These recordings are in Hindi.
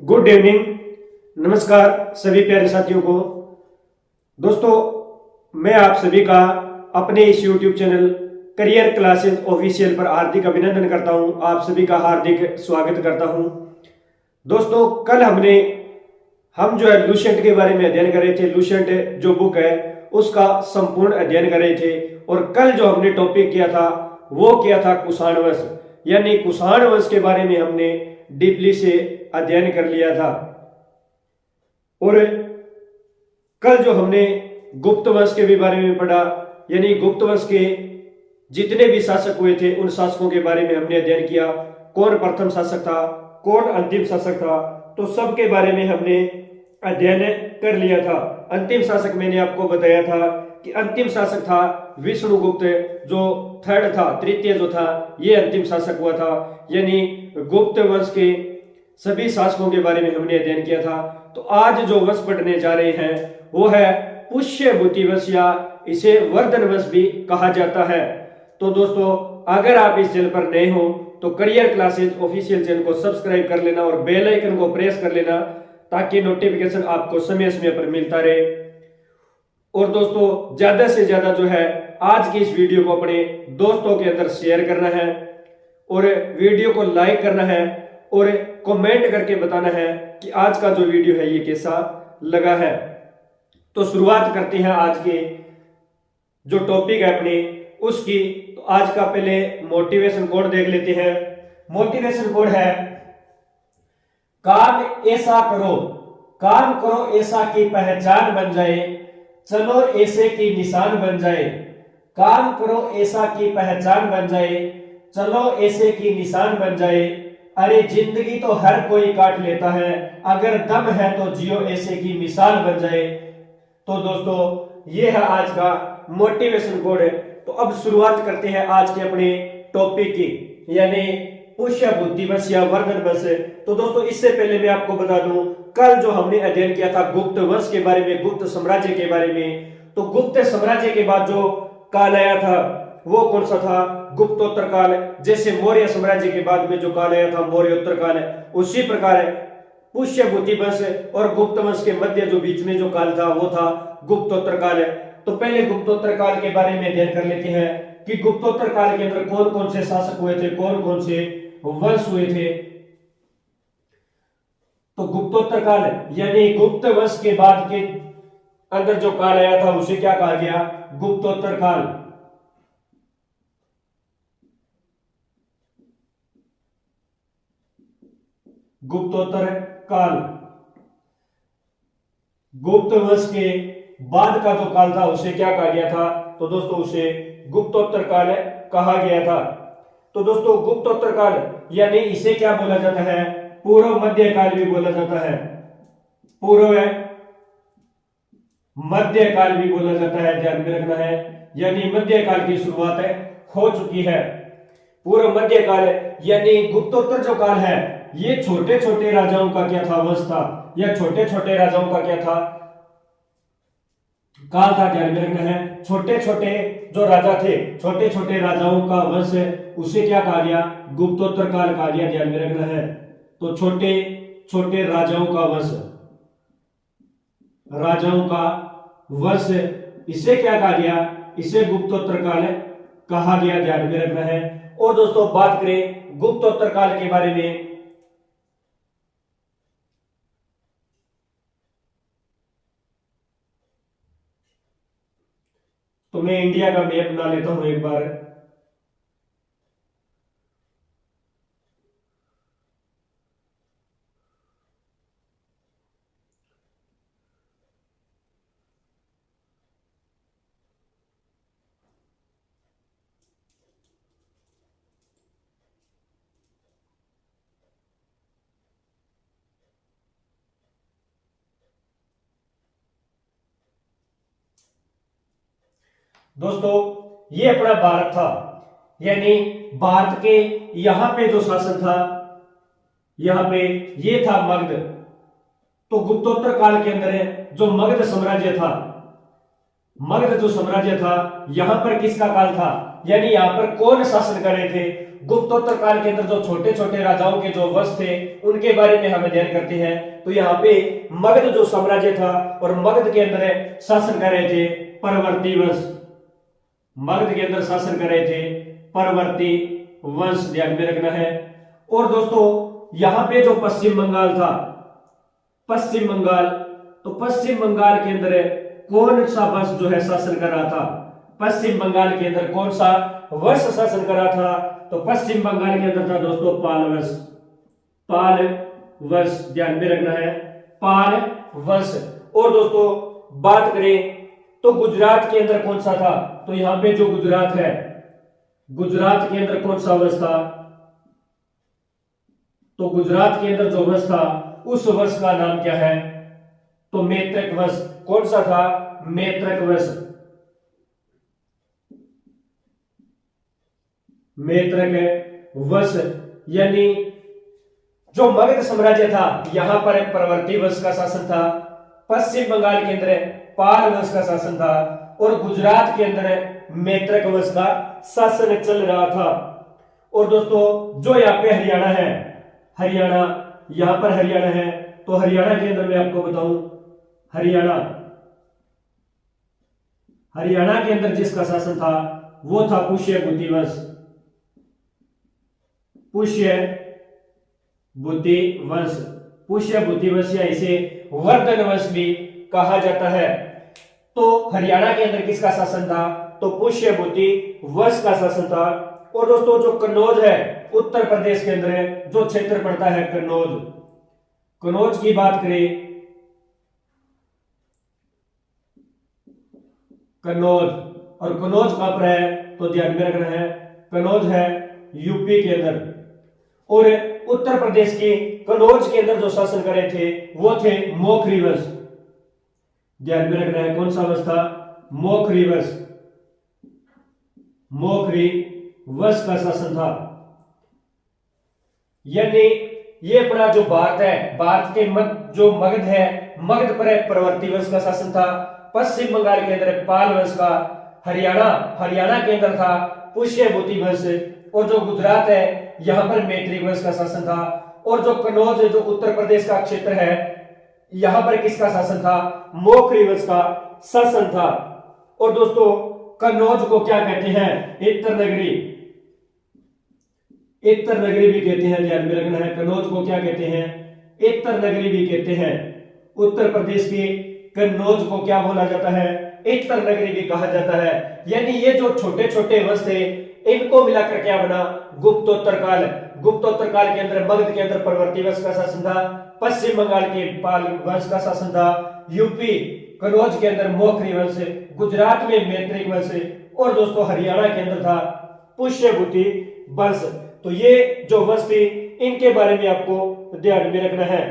Good evening. नमस्कार सभी प्यारे साथियों को। दोस्तों, मैं आप सभी का अपने इस YouTube channel career classes official पर हार्दिक अभिनंदन करता हूं। आप सभी का हार्दिक स्वागत करता हूं। दोस्तों, कल हम जो है लुसेंट के बारे में अध्ययन कर रहे थे। लुसेंट जो बुक है उसका संपूर्ण अध्ययन कर रहे थे और कल जो हमने टॉपिक किया था वो किया था कुषाण वंश, यानी कुषाण वंश के बारे में हमने डीपली से अध्ययन कर लिया था। और कल जो हमने गुप्त वंश के भी बारे में पढ़ा, यानी गुप्त वंश के जितने भी शासक हुए थे उन शासकों के बारे में हमने अध्ययन किया। कौन प्रथम शासक था, कौन अंतिम शासक था, तो सबके बारे में हमने अध्ययन कर लिया था। अंतिम शासक मैंने आपको बताया था कि अंतिम शासक था विष्णुगुप्त, जो थर्ड था, तृतीय जो था, ये अंतिम शासक हुआ था। यानी गुप्त वंश के सभी शासकों के बारे में हमने अध्ययन किया था। तो आज जो वंश पढ़ने जा रहे हैं वो है पुष्यभूति वंश, या इसे वर्धन वंश भी कहा जाता है। तो दोस्तों, अगर आप इस चैनल पर नए हो तो करियर क्लासेस ऑफिशियल चैनल को सब्सक्राइब कर लेना और बेल आइकन को प्रेस कर लेना ताकि नोटिफिकेशन आपको समय समय पर मिलता रहे। और दोस्तों, ज्यादा से ज्यादा जो है आज की इस वीडियो को अपने दोस्तों के अंदर शेयर करना है और वीडियो को लाइक करना है और कमेंट करके बताना है कि आज का जो वीडियो है ये कैसा लगा है। तो शुरुआत करते हैं आज के जो टॉपिक है अपने उसकी। तो आज का पहले मोटिवेशन कोड देख लेते हैं। मोटिवेशन कोड है काम ऐसा करो, काम करो ऐसा की पहचान बन जाए, चलो ऐसे की निशान बन जाए। काम करो ऐसा की पहचान बन जाए, चलो ऐसे की निशान बन जाए। अरे जिंदगी तो हर कोई काट लेता है, अगर दम है तो जियो ऐसे की मिसाल बन जाए। तो दोस्तों, ये है आज का मोटिवेशन कोड। तो अब शुरुआत करते हैं आज के अपने टॉपिक की, यानी पुष्यभूति वंश या वर्धन वंश। तो दोस्तों, इससे पहले मैं आपको बता दूं, कल जो हमने अध्ययन किया था गुप्त वंश के बारे में, गुप्त साम्राज्य के बारे में। तो गुप्त साम्राज्य के बाद जो काल आया था वो कौन सा था? गुप्तोत्तर काल। जैसे मौर्य साम्राज्य के बाद में जो काल आया था मौर्योत्तर काल है, उसी प्रकार पुष्यभूति वंश और गुप्त वंश के मध्य जो बीच में जो काल था वो था गुप्तोत्तर काल। तो पहले गुप्तोत्तर काल के बारे में अध्ययन कर लेते हैं कि गुप्तोत्तर काल के अंदर कौन कौन से शासक हुए थे, कौन कौन से वंश हुए थे। तो गुप्तोत्तर काल यानी गुप्त वंश के बाद के अंदर जो काल आया था उसे क्या कहा गया? गुप्तोत्तर काल। गुप्तोत्तर काल। गुप्त वंश के बाद का जो काल था उसे क्या कहा गया था? तो दोस्तों, उसे गुप्तोत्तर काल कहा गया था। तो दोस्तों, गुप्तोत्तर काल यानी इसे क्या बोला जाता है? पूर्व मध्य काल भी बोला जाता है। पूर्व मध्य काल भी बोला जाता है, ध्यान में रखना है। यानी मध्य काल की शुरुआत हो चुकी है। पूर्व मध्य काल यानी गुप्तोत्तर जो काल है ये छोटे छोटे राजाओं का क्या था? वंश था, या छोटे छोटे राजाओं का क्या था? काल था, ध्यान में रखना है। छोटे छोटे जो राजा थे, छोटे छोटे राजाओं का वंश, उसे क्या कहा गया? गुप्तोत्तर काल कहा गया, ध्यान में रखना है। तो छोटे छोटे राजाओं का वंश, राजाओं का वंश, इसे क्या कहा गया? इसे गुप्तोत्तर काल कहा गया, ध्यान में रखना है। और दोस्तों, बात करें गुप्तोत्तर काल के बारे में, तो मैं इंडिया का मैप बना लेता हूं एक बार। दोस्तों, ये अपना भारत था, यानी भारत के यहां पे जो शासन था, यहां पे ये था मगध। तो गुप्तोत्तर काल के अंदर जो मगध साम्राज्य था, मगध जो साम्राज्य था, यहां पर किसका काल था? यानी यहां पर कौन शासन कर रहे थे? गुप्तोत्तर काल के अंदर जो छोटे छोटे राजाओं के जो वंश थे उनके बारे में हम अध्ययन करते हैं। तो यहाँ पे मगध जो साम्राज्य था और मगध के अंदर शासन कर रहे थे परवर्ती वंश, मगध के अंदर शासन कर रहे थे परवर्ती वंश, ध्यान में रखना है। और दोस्तों यहाँ पे जो पश्चिम बंगाल था, पश्चिम बंगाल, तो पश्चिम बंगाल के अंदर कौन सा वंश जो है शासन कर रहा था, पश्चिम बंगाल के अंदर कौन सा वंश शासन कर रहा था, तो पश्चिम बंगाल के अंदर था दोस्तों पाल वंश, पाल वंश, ध्यान में रखना है, पाल वंश। और दोस्तों बात करें तो गुजरात के अंदर कौन सा था, तो यहां पे जो गुजरात है, गुजरात के अंदर कौन सा वंश था, तो गुजरात के अंदर जो वंश था उस वंश का नाम क्या है, तो मैत्रक वंश। कौन सा था, मैत्रक वंश, मैत्रक वंश। यानी जो मगध साम्राज्य था यहां पर परवर्ती वंश का शासन था, पश्चिम बंगाल के अंदर पाल वंश का शासन था और गुजरात के अंदर मैत्रक वंश का शासन चल रहा था। और दोस्तों जो यहाँ पे हरियाणा है, हरियाणा, यहां पर हरियाणा है, तो हरियाणा के अंदर मैं आपको बताऊं, हरियाणा, हरियाणा के अंदर जिसका शासन था वो था पुष्यभूति वंश, पुष्यभूति वंश, पुष्यभूति वंश या इसे वर्धन वंश भी कहा जाता है। तो हरियाणा के अंदर किसका शासन था, तो पुष्यभूति वंश का शासन था। और दोस्तों जो कन्नौज है उत्तर प्रदेश के अंदर है, जो क्षेत्र पड़ता है कन्नौज, कन्नौज की बात करें, कन्नौज, और कन्नौज कहां पर है, तो ध्यान में रखना है कन्नौज है यूपी के अंदर। और उत्तर प्रदेश के कन्नौज के अंदर जो शासन कर रहे थे वो थे मोखरी वंश, ध्यान में रखना है कौन सा वंश था, मोखरी वंश, मोखरी वंश का शासन था। यानी ये अपना जो भारत है, भारत के जो मगध है, मगध पर परवर्ती वंश का शासन था, पश्चिम बंगाल के अंदर पाल वंश का, हरियाणा, हरियाणा के अंदर था पुष्यभूति वंश, और जो गुजरात है यहां पर मैत्रिक वंश का शासन था। और जो कन्नौज जो उत्तर प्रदेश का क्षेत्र है यहां पर किसका शासन था, मोखरी वंश का शासन था। और दोस्तों कन्नौज को क्या कहते हैं, इत्तर नगरी, इत्तर नगरी भी कहते हैं, ध्यान में रखना है, कन्नौज को क्या कहते हैं, इत्तर नगरी भी कहते हैं। उत्तर प्रदेश के कन्नौज को क्या बोला जाता है, इत्तर नगरी भी कहा जाता है। यानी ये जो छोटे छोटे वंश थे इनको मिलाकर क्या बना, गुप्तोत्तर काल। गुप्तोत्तर काल के अंदर मगध के अंदर परवर्ती वंश का शासन था, पश्चिम बंगाल के पाल वंश का शासन था, यूपी कन्नौज के अंदर मोखरी वंश, गुजरात में मैत्रिक वंश, और दोस्तों हरियाणा के अंदर था पुष्यभूति वंश। तो ये जो वंश थे इनके बारे में आपको ध्यान में रखना है।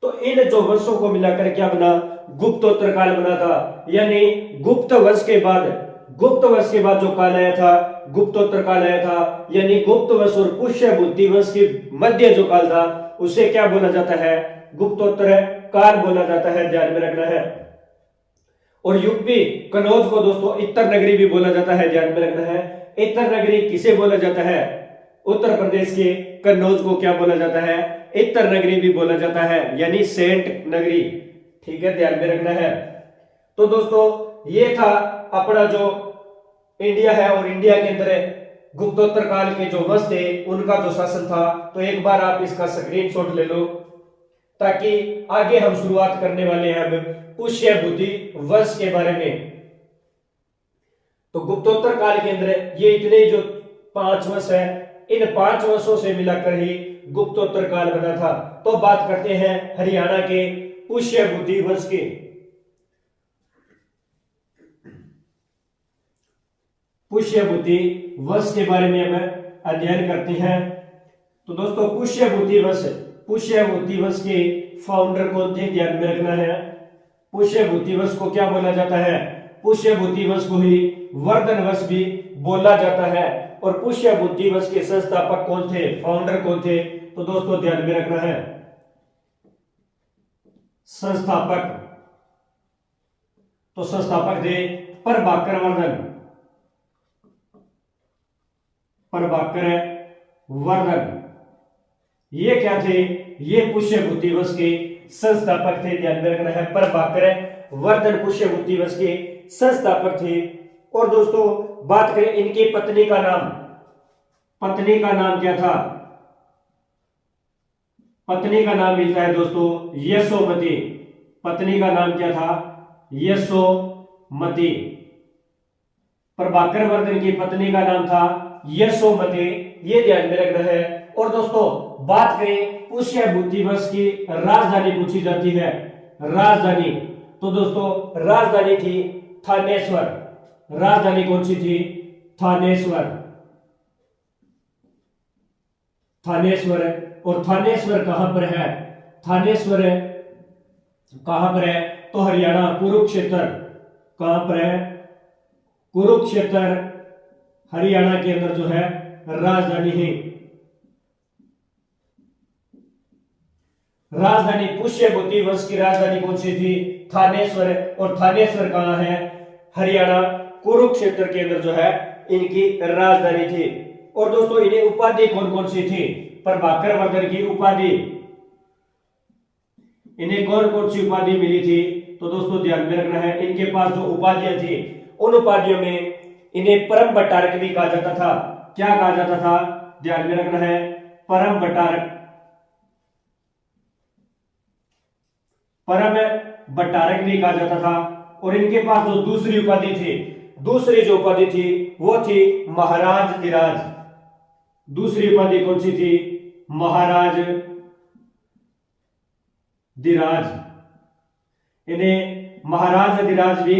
तो इन जो वंशों को मिलाकर क्या बना, गुप्तोत्तर काल बना था। यानी गुप्त वंश के बाद, गुप्त वंश के बाद जो काल आया था गुप्तोत्तर काल आया था। यानी गुप्त वंश और पुष्यभूति वंश के मध्य जो काल था उसे क्या बोला जाता है, गुप्तोत्तर काल बोला जाता है, ध्यान में रखना है। और यूपी कन्नौज को दोस्तों इत्तर नगरी भी बोला जाता है, ध्यान में रखना है। इत्तर नगरी किसे बोला जाता है, उत्तर प्रदेश के कन्नौज को क्या बोला जाता है, इत्तर नगरी भी बोला जाता है, यानी सेंट नगरी, ठीक है, ध्यान में रखना है। तो दोस्तों ये था अपना जो इंडिया है और इंडिया के अंदर गुप्तोत्तर काल के जो वंश थे उनका जो शासन था। तो एक बार आप इसका स्क्रीनशॉट ले लो ताकि आगे हम शुरुआत करने वाले हैं अब पुष्यभूति वंश के बारे में। तो गुप्तोत्तर काल के अंदर ये इतने जो 5 वंश है, इन 5 वंशों से मिलाकर ही गुप्तोत्तर काल बना था। तो बात करते हैं हरियाणा के पुष्यभूति वंश की। पुष्यभूति वंश के बारे में हम अध्ययन करते हैं। तो दोस्तों पुष्यभूति वंश, पुष्यभूति वंश के फाउंडर कौन थे, ध्यान में रखना है। पुष्यभूति वंश को क्या बोला जाता है, पुष्यभूति वंश को ही वर्धन वंश भी बोला जाता है। और पुष्यभूति वंश के संस्थापक कौन थे, फाउंडर कौन थे, तो दोस्तों ध्यान में रखना है संस्थापक, तो संस्थापक थे प्रभाकर वर्धन, प्रभाकर वर्धन। ये क्या थे? ये पुष्यभूति वंश के संस्थापक थे। ध्यान में रखना है, प्रभाकर वर्धन पुष्यभूति वंश के संस्थापक थे। और दोस्तों बात करें इनकी पत्नी का नाम, पत्नी का नाम क्या था? पत्नी का नाम मिलता है दोस्तों यशोमती। पत्नी का नाम क्या था? यशोमती। प्रभाकर वर्धन की पत्नी का नाम था यशोमती, ये ध्यान में रखना है। और दोस्तों बात करें पुष्यभूति वंश की राजधानी पूछी जाती है, राजधानी, तो दोस्तों राजधानी थी थानेश्वर। राजधानी कौन सी थी? थानेश्वर। थानेश्वर। और थानेश्वर कहां पर है? थानेश्वर कहां पर है? तो हरियाणा कुरुक्षेत्र। कहां पर है? कुरुक्षेत्र हरियाणा के अंदर जो है राजधानी है। राजधानी पुष्यभूति वंश की राजधानी कौन सी थी? थानेश्वर। और थानेश्वर कहां है? हरियाणा कुरुक्षेत्र के अंदर जो है इनकी राजधानी थी। और दोस्तों इन्हें उपाधि कौन कौन सी थी? प्रभाकर वर्धन की उपाधि, इन्हें कौन कौन सी उपाधि मिली थी? तो दोस्तों ध्यान में रखना है, इनके पास जो उपाधियां थी उन उपाधियों में इन्हें परम बटारक भी कहा जाता था। क्या कहा जाता था? ध्यान में रखना है, परम बटारक। परम बटारक भी कहा जाता था। और इनके पास जो दूसरी उपाधि थी, दूसरी जो उपाधि थी वो थी महाराज धीराज। दूसरी उपाधि कौन सी थी? महाराज धीराज। इन्हें महाराज धीराज भी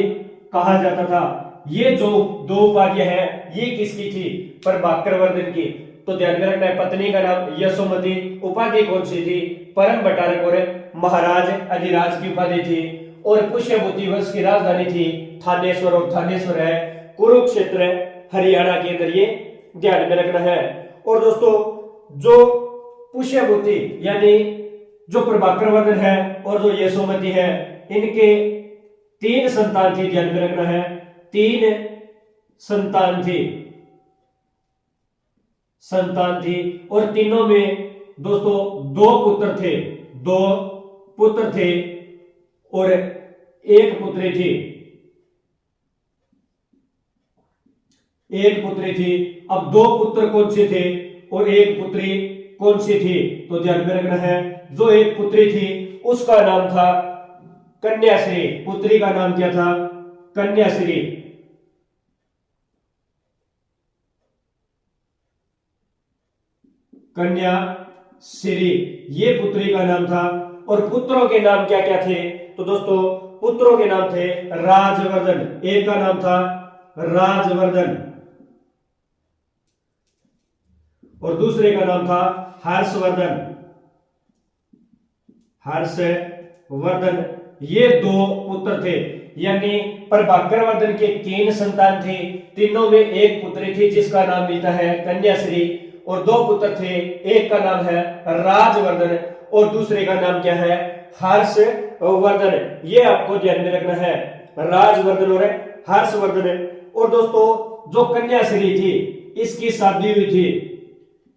कहा जाता था। ये जो दो उपाधियां हैं ये किसकी थी? प्रभाकर वर्धन की। तो ध्यान में रखना है, पत्नी का नाम यशोमती, उपाधि कौन सी थी? परम बटारक और महाराज अधिराज की उपाधि थी। और पुष्यभूति वंश की राजधानी थी थानेश्वर। और थानेश्वर है कुरुक्षेत्र हरियाणा के अंदर, ये ध्यान में रखना है। और दोस्तों जो पुष्यभूति यानी जो प्रभाकर वर्धन है और जो यशोमती है, इनके 3 संतान थी। ध्यान में रखना है, 3 संतान थी, संतान थी। और तीनों में दोस्तों 2 पुत्र थे, 2 पुत्र थे और 1 पुत्री थी, 1 पुत्री थी। अब 2 पुत्र कौन से थे और 1 पुत्री कौन सी थी? तो ध्यान में रखना है, जो 1 पुत्री थी उसका नाम था कन्याश्री। पुत्री का नाम क्या था? कन्याश्री। कन्याश्री ये पुत्री का नाम था। और पुत्रों के नाम क्या क्या थे? तो दोस्तों पुत्रों के नाम थे राजवर्धन। एक का नाम था राजवर्धन और दूसरे का नाम था हर्षवर्धन। हर्षवर्धन ये 2 पुत्र थे। यानी प्रभाकर वर्धन के 3 संतान थे, तीनों में 1 पुत्री थी जिसका नाम मिलता है कन्याश्री। और 2 पुत्र थे, एक का नाम है राजवर्धन और दूसरे का नाम क्या है? हर्षवर्धन। ये आपको ध्यान में रखना है, राजवर्धन और हर्षवर्धन। और दोस्तों जो कन्याश्री थी इसकी शादी हुई थी,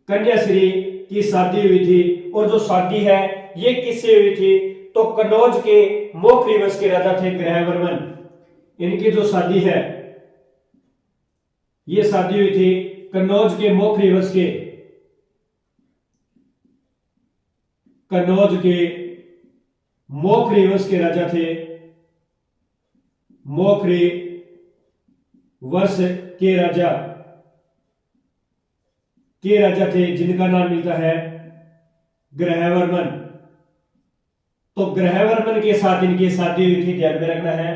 कन्याश्री की शादी हुई थी। और जो शादी है ये किससे हुई थी? तो कन्नौज के मोखरी वंश के राजा थे ग्रहवर्मन। इनकी जो शादी है ये शादी हुई थी कन्नौज के मोखरी वंश के, कन्नौज के मोखरी वंश के राजा थे, मोखरी वंश के राजा थे जिनका नाम मिलता है ग्रहवर्मन। तो ग्रहवर्मन के साथ इनकी शादी हुई थी। ध्यान में रखना है,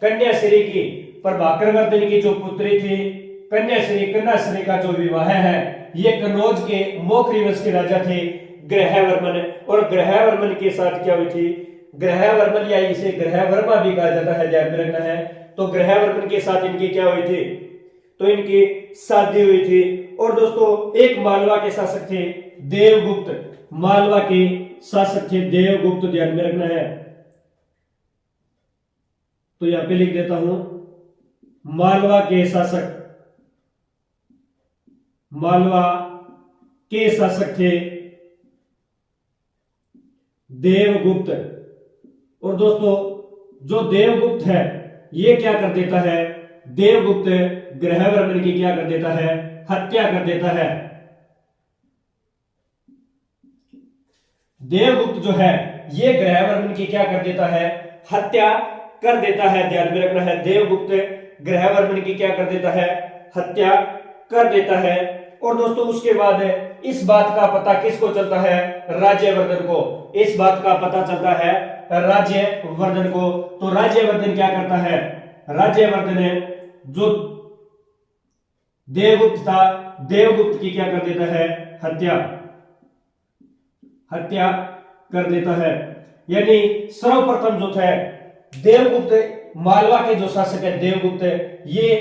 कन्याश्री की, प्रभाकर वर्धन की जो पुत्री थी कन्याश्री, कन्याश्री का जो विवाह है ये कन्नौज के मोखरी वंश के राजा थे ग्रहवर्मन। और ग्रहवर्मन के साथ क्या हुई थी? ग्रहवर्मन या इसे ग्रहवर्मा भी कहा जाता है, ध्यान में रखना है। तो ग्रहवर्मन के साथ इनकी क्या हुई थी? तो इनकी शादी हुई थी। और दोस्तों एक मालवा के शासक थे देवगुप्त, मालवा के शासक थे देवगुप्त, ध्यान में रखना है। तो यहां पे लिख देता हूं मालवा के शासक, मालवा के शासक थे देवगुप्त। और दोस्तों जो देवगुप्त है ये क्या कर देता है, देवगुप्त ग्रहवर्मन की क्या कर देता है, हत्या कर देता है। देवगुप्त जो है ये ग्रहवर्मन की क्या कर देता है, हत्या कर देता है। ध्यान में रखना है, देवगुप्त ग्रहवर्मन की क्या कर देता है, हत्या कर देता है। और दोस्तों उसके बाद इस बात का पता किसको चलता है, राज्यवर्धन को। इस बात का पता चलता है राज्यवर्धन को। तो राज्यवर्धन क्या करता है, राज्यवर्धन जो देवगुप्त था, देवगुप्त की क्या कर देता है, हत्या कर देता है। यानी सर्वप्रथम जो था देवगुप्त, मालवा के जो शासक है देवगुप्त, ये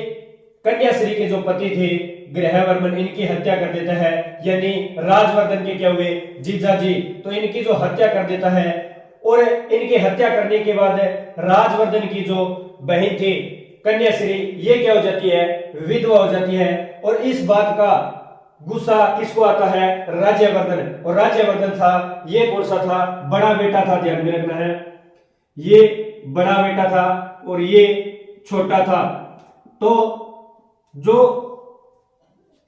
कन्याश्री के जो पति थे ग्रहवर्मन, इनकी हत्या कर देता है। यानी राजवर्धन के क्या हुए, जीजाजी, तो इनकी जो हत्या कर देता है। और इनकी हत्या करने के बाद राजवर्धन की जो बहन थी कन्याश्री, ये क्या हो जाती है, विधवा हो जाती है। और इस बात का गुस्सा किसको आता है, राज्यवर्धन। और राज्यवर्धन था, ये कौन सा था, बड़ा बेटा था। ध्यान में रखना है, ये बड़ा बेटा था और ये छोटा था। तो जो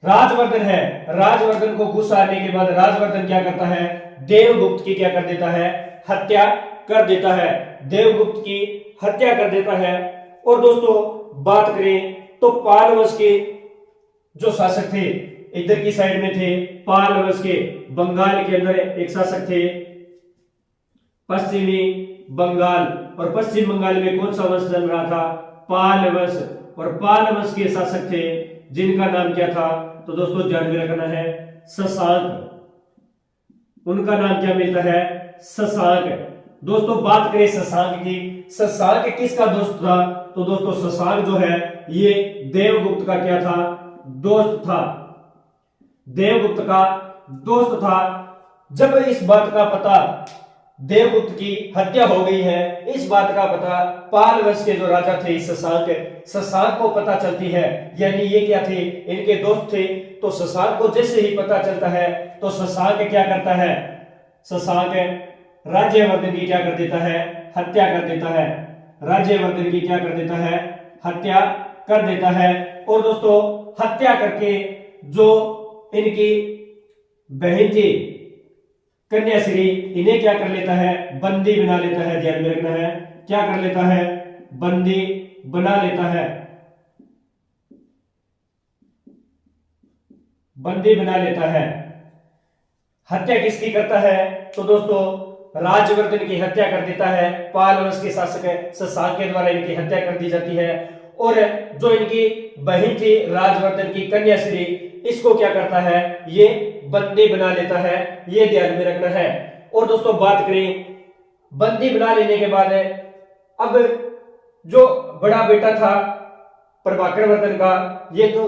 राजवर्धन है, राजवर्धन को गुस्सा आने के बाद राजवर्धन क्या करता है, देवगुप्त की क्या कर देता है, हत्या कर देता है। देवगुप्त की हत्या कर देता है। और दोस्तों बात करें तो पाल वंश के जो शासक थे, इधर की साइड में थे पाल वंश के, बंगाल के अंदर एक शासक थे पश्चिमी बंगाल। और पश्चिम बंगाल में कौन सा वंश चल रहा था, पाल वंश। और पाल वंश के शासक थे जिनका नाम क्या था, तो दोस्तों ध्यान में रखना है, शशांक। उनका नाम क्या मिलता है, शशांक। दोस्तों बात करें शशांक की, शशांक किसका दोस्त था, तो दोस्तों शशांक जो है ये देवगुप्त का क्या था, दोस्त था, देवगुप्त का दोस्त था। जब इस बात का पता, देवगुप्त की हत्या हो गई है, इस बात का पता पाल वंश के जो राजा थे शशांक को पता चलती है। यानी ये क्या थे, इनके दोस्त थे। तो शशांक को जैसे ही पता चलता है तो शशांक क्या करता है, शशांक राज्यवर्धन की क्या कर देता है, हत्या कर देता है। राज्यवर्धन की क्या कर देता है, हत्या कर देता है। और दोस्तों हत्या करके जो इनकी बहन थी कन्याश्री, इन्हें क्या कर लेता है, बंदी बना लेता है। ध्यान में रखना है, क्या कर लेता है, बंदी बना लेता है, बंदी बना लेता है। हत्या किसकी करता है, तो दोस्तों राजवर्धन की हत्या कर देता है। पाल वंश के शासक शशांक के द्वारा इनकी हत्या कर दी जाती है। और जो इनकी बहन थी राजवर्धन की कन्याश्री, इसको क्या करता है, ये बंदी बना लेता है। ये ध्यान में रखना है। और दोस्तों बात करें बंदी बना लेने के बाद अब जो बड़ा बेटा था प्रभाकर वर्धन का, ये तो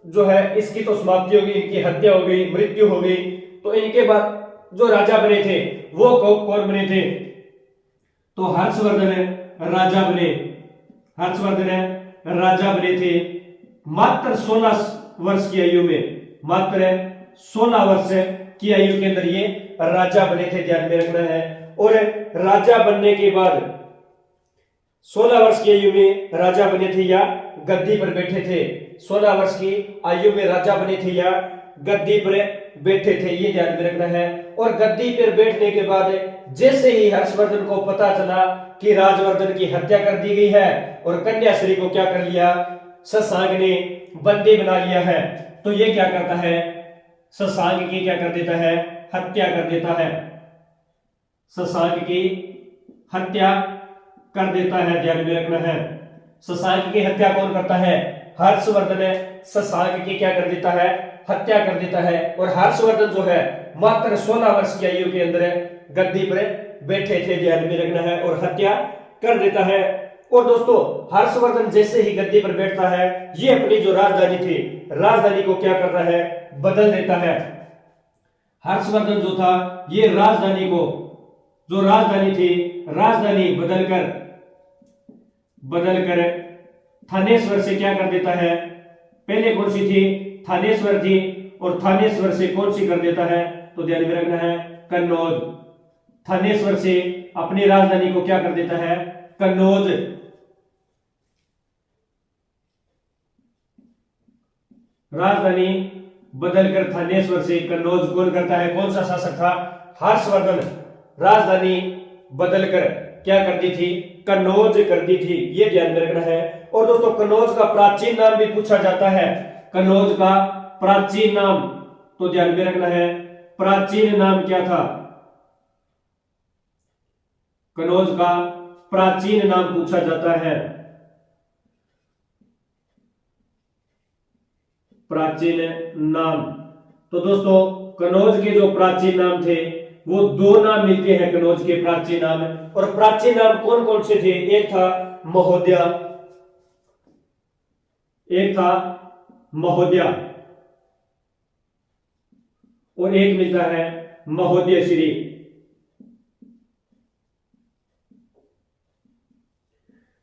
जो है इसकी तो समाप्ति हो गई, इनकी हत्या हो गई, मृत्यु हो गई। तो इनके बाद जो राजा बने थे वो कौन बने थे, तो हर्षवर्धन राजा बने, हर्षवर्धन राजा बने थे मात्र 16 वर्ष की आयु में, मात्र 16 वर्ष की आयु के अंदर ये राजा बने थे। ध्यान में रखना है। और राजा बनने के बाद 16 वर्ष की आयु में राजा बने थे या गद्दी पर बैठे थे, 16 वर्ष की आयु में राजा बने थे या गद्दी पर बैठे थे, ये ध्यान में रखना है। और गद्दी पर बैठने के बाद जैसे ही हर्षवर्धन को पता चला कि राजवर्धन की हत्या कर दी गई है और कन्याश्री को क्या कर लिया, शशांक ने बंदी बना लिया है, तो ये क्या करता है, शशांक की क्या कर देता है, हत्या कर देता है, शशांक की हत्या कर देता है। ध्यान में रखना है, शशांक की हत्या कौन करता है, हर्षवर्धन शशांक की क्या कर देता है, हत्या कर देता है। और हर्षवर्धन जो है मात्र 16 वर्ष की आयु के अंदर गद्दी पर बैठे थे, ध्यान में रखना है, और हत्या कर देता है। और दोस्तों हर्षवर्धन जैसे ही गद्दी पर बैठता है, ये अपनी जो राजधानी थी, राजधानी को क्या कर रहा है, बदल देता है। हर्षवर्धन जो था ये राजधानी को, जो राजधानी थी, राजधानी बदलकर थानेश्वर से क्या कर देता है, पहले कौन सी थी, थानेश्वर थी, और थानेश्वर से कौन सी कर देता है, तो ध्यान में रखना है कन्नौज। थानेश्वर से अपनी राजधानी को क्या कर देता है, कन्नौज। राजधानी बदलकर थानेश्वर से कन्नौज कौन करता है, कौन सा शासक था, हर्षवर्धन। राजधानी बदलकर क्या कर दी थी, कन्नौज कर दी थी, ये ध्यान में रखना है। और दोस्तों कन्नौज का प्राचीन नाम भी पूछा जाता है, कन्नौज का प्राचीन नाम, तो ध्यान में रखना है प्राचीन नाम क्या था, कन्नौज का प्राचीन नाम पूछा जाता है, प्राचीन नाम। तो दोस्तों कन्नौज के जो प्राचीन नाम थे वो दो नाम मिलते हैं कन्नौज के प्राचीन नाम, और प्राचीन नाम कौन कौन से थे, एक था महोदया, एक था महोदया, और एक मिलता है महोदयश्री।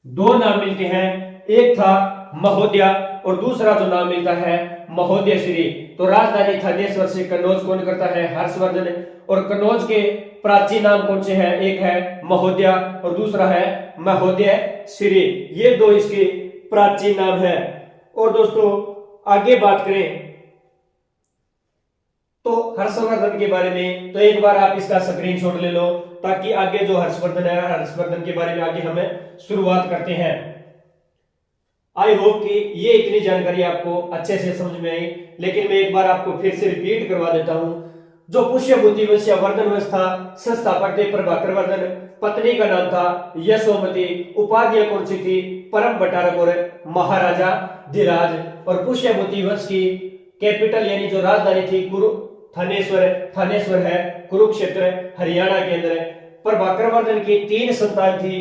दो नाम मिलते हैं, एक था महोदया और दूसरा जो नाम मिलता है महोदयश्री। तो राजधानी थानेश्वर से कन्नौज कौन करता है, हर्षवर्धन। और कन्नौज के प्राचीन नाम कौन से हैं, एक है महोदया और दूसरा है महोदयश्री, ये दो इसके प्राचीन नाम हैं। और दोस्तों आगे बात करें तो हर्षवर्धन के बारे में, तो एक बार आप इसका स्क्रीनशॉट ले लो ताकि आगे जो हर्षवर्धन है, हर्षवर्धन के बारे में आगे हमें शुरुआत करते हैं। आई होप कि ये इतनी जानकारी आपको अच्छे से समझ में आई, लेकिन मैं एक बार आपको फिर से रिपीट करवा देता हूं। जो पुष्यभूति वंश या वर्धन वंश था, संस्थापक थे प्रभाकर वर्धन, पत्नी का नाम था यशोमती, उपाधियां कौन सी थी, परम बटारक और महाराजा धीराज। और पुष्यभूति वंश की कैपिटल यानी जो राजधानी थी थानेश्वर, थानेश्वर है कुरुक्षेत्र हरियाणा के अंदर। प्रभाकर वर्धन की 3 संतान थी,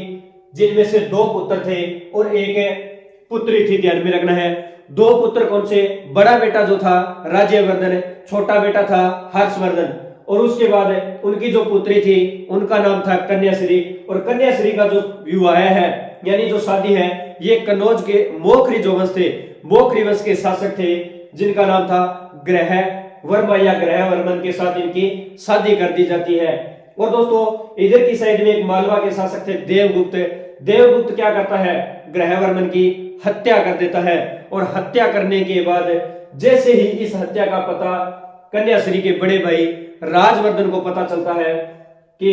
जिनमें से 2 पुत्र थे और एक पुत्री थी, ध्यान में रखना है। 2 पुत्र कौन से, बड़ा बेटा जो था राज्यवर्धन, छोटा बेटा था हर्षवर्धन। और उसके बाद उनकी जो पुत्री थी उनका नाम था कन्याश्री, और कन्याश्री का जो विवाह है यानी जो शादी है, ये कन्नौज के मोखरी जो वंश थे, मोखरी वंश के शासक थे, जिनका नाम था ग्रह वर्मा या ग्रह वर्मन के साथ इनकी शादी कर दी जाती है। और दोस्तों इधर की साइड में एक मालवा के शासक थे देवगुप्त। देवगुप्त क्या करता है, ग्रहवर्मन की हत्या कर देता है, और हत्या करने के बाद जैसे ही इस हत्या का पता कन्याश्री के बड़े भाई राजवर्धन को पता चलता है कि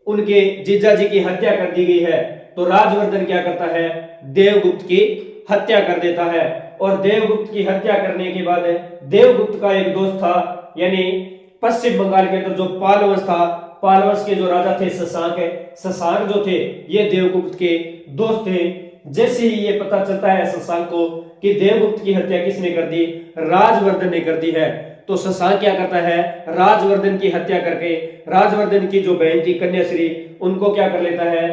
उनके जीजाजी की हत्या कर दी गई है, तो राजवर्धन क्या करता है, देवगुप्त की हत्या कर देता है। और देवगुप्त की हत्या करने के बाद देवगुप्त का एक दोस्त था, यानी पश्चिम बंगाल के अंदर जो पाल वंश था, पाल वंश के जो राजा थे शशांक, शशांक जो थे ये देवगुप्त के दोस्त थे। जैसे ही ये पता चलता है शशांक को कि देवगुप्त की हत्या किसने कर दी, राजवर्धन ने कर दी है, तो शशांक क्या करता है, राजवर्धन की हत्या करके राजवर्धन की जो बहन थी कन्याश्री, उनको क्या कर लेता है,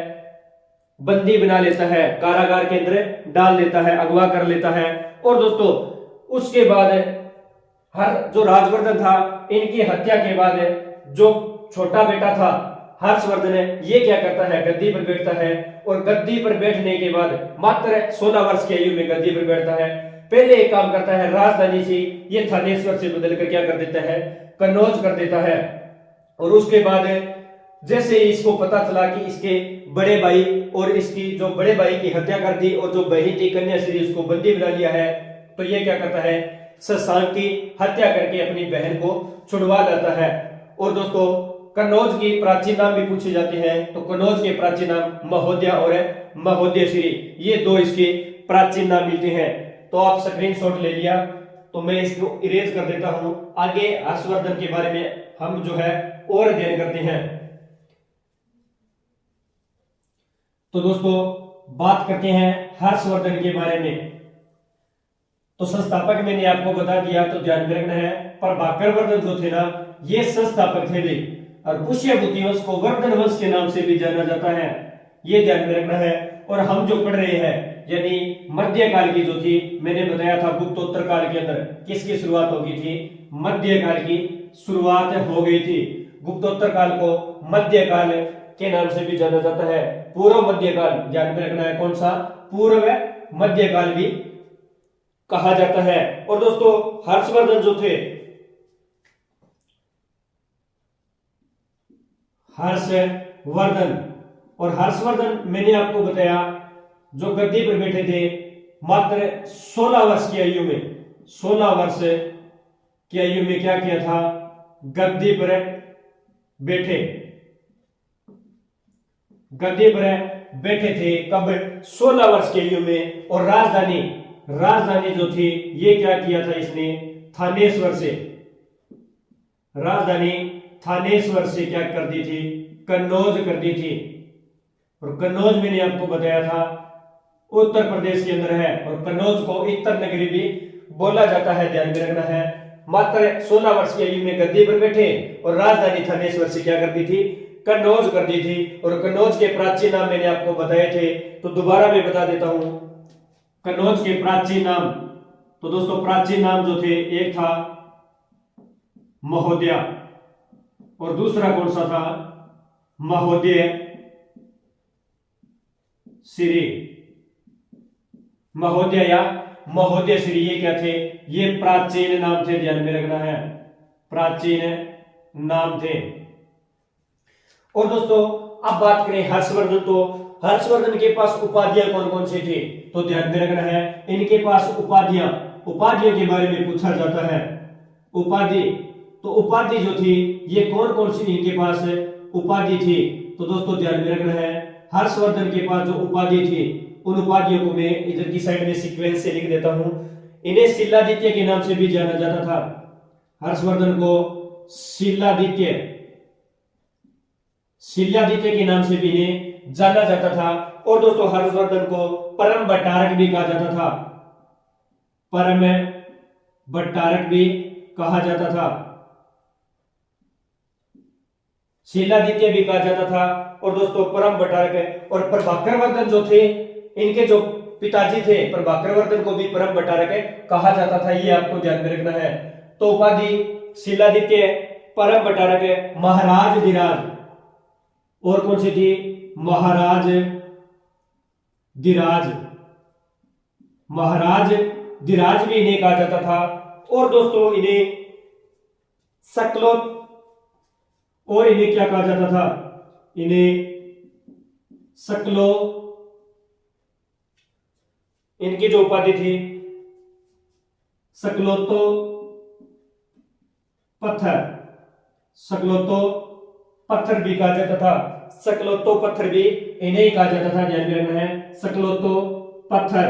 बंदी बना लेता है, कारागार के अंदर डाल देता है, अगवा कर लेता है। और दोस्तों उसके बाद जो राजवर्धन था, इनकी हत्या के बाद जो छोटा बेटा था हर्षवर्धन, ये क्या करता है, गद्दी पर बैठता है। और गद्दी पर बैठने के बाद मात्र 16 वर्ष की आयु में गद्दी पर बैठता है। पहले एक काम करता है, राजधानी से ये थानेश्वर से बदलकर क्या कर देता है, कन्नौज कर देता है। और उसके बाद जैसे ही इसको पता चला कि इसके बड़े भाई और इसकी जो बड़े भाई की हत्या कर दी और जो बहन थी कन्याश्री उसको बंदी बना लिया है, तो ये क्या करता है, शशांक की हत्या करके अपनी बहन को छुड़वा देता है। और दोस्तों कन्नौज की प्राचीन नाम भी पूछे जाते हैं, तो कन्नौज के प्राचीन नाम महोदया और महोदयश्री, ये दो इसके प्राचीन नाम मिलते हैं। तो आप स्क्रीनशॉट ले लिया, तो मैं इसको इरेज कर देता हूं। आगे हर्षवर्धन के बारे में हम जो है और अध्ययन करते हैं। तो दोस्तों बात करते हैं हर्षवर्धन के बारे में। तो संस्थापक मैंने आपको बता दिया, तो ध्यान में रखना है, प्रभाकर वर्धन जो थे ना, ये संस्थापक थे भी। और पुष्यभूति वंश को वर्धन वंश के नाम से भी जाना जाता है, ये ध्यान में रखना है। और हम जो पढ़ रहे हैं यानी मध्यकाल की जो थी, मैंने बताया था गुप्तोत्तर काल के अंदर किसकी शुरुआत हो गई थी, मध्यकाल की शुरुआत हो गई थी। गुप्तोत्तर काल को मध्यकाल के नाम से भी जाना जाता है, पूर्व मध्यकाल, ध्यान में रखना है कौन सा, पूर्व मध्यकाल भी कहा जाता है। और दोस्तों हर्षवर्धन जो थे हर्षवर्धन। और हर्षवर्धन मैंने आपको बताया जो गद्दी पर बैठे थे मात्र 16 वर्ष की आयु में, 16 वर्ष की आयु में क्या किया था, गद्दी पर बैठे, गद्दी पर बैठे थे। कब? 16 वर्ष की आयु में। और राजधानी, राजधानी जो थी ये क्या किया था इसने, थानेश्वर से, राजधानी थानेश्वर से क्या कर दी थी, कन्नौज कर दी थी। और कन्नौज मैंने आपको बताया था उत्तर प्रदेश के अंदर है, और कन्नौज को इतर नगरी भी बोला जाता है, ध्यान में रखना है। मात्र 16 वर्ष की आयु में गद्दी पर बैठे और राजधानी थानेश्वर से क्या कर दी थी, कन्नौज कर दी थी। और कन्नौज के प्राचीन नाम मैंने आपको बताए थे, तो दोबारा मैं बता देता हूं कन्नौज के प्राचीन नाम। तो दोस्तों प्राचीन नाम जो थे, एक था महोदया और दूसरा कौन सा था, महोदय श्री, महोदय या महोदय श्री, ये क्या थे, ये प्राचीन नाम थे, ध्यान में रखना है, प्राचीन नाम थे। और दोस्तों अब बात करें हर्षवर्धन, तो हर्षवर्धन के पास उपाधियां कौन कौन सी थी, तो ध्यान में रखना है इनके पास उपाधियां, उपाधियों के बारे में पूछा जाता है। उपाधि, तो उपाधि जो थी ये कौन कौन सी इनके पास उपाधि थी, तो दोस्तों ध्यान में रखना है हर्षवर्धन के पास जो उपाधि थी उन उपाधियों को मैं इधर की साइड में सीक्वेंस से लिख देता हूं। इन्हें शिलादित्य के नाम से भी जाना जाता था, हर्षवर्धन को शिलादित्य, शिलादित्य के नाम से भी इन्हें जाना जाता था। और दोस्तों हर्षवर्धन को परम भट्टारक भी कहा जाता था, परम भट्टारक भी कहा जाता था, शिलादित्य भी कहा जाता था। और दोस्तों परम भट्टारक और प्रभाकरवर्धन जो थे, इनके जो पिताजी थे प्रभाकरवर्धन को भी परम भट्टारक कहा जाता था, ये आपको ध्यान में रखना है। तो उपाधि शिलादित्य, परम भट्टारक, महाराज धीराज, और कौन सी थी, महाराज धीराज, महाराज धीराज भी इन्हें कहा जाता था। और दोस्तों इन्हें सकलोत, और इन्हें क्या कहा जाता था, इन्हें सकलो, इनकी जो उपाधि थी सकलोतो पत्थर, सकलोतो पत्थर भी कहा जाता था, सकलोतो पत्थर भी इन्हें कहा जाता था, ध्यान में रखना है सकलोतो पत्थर।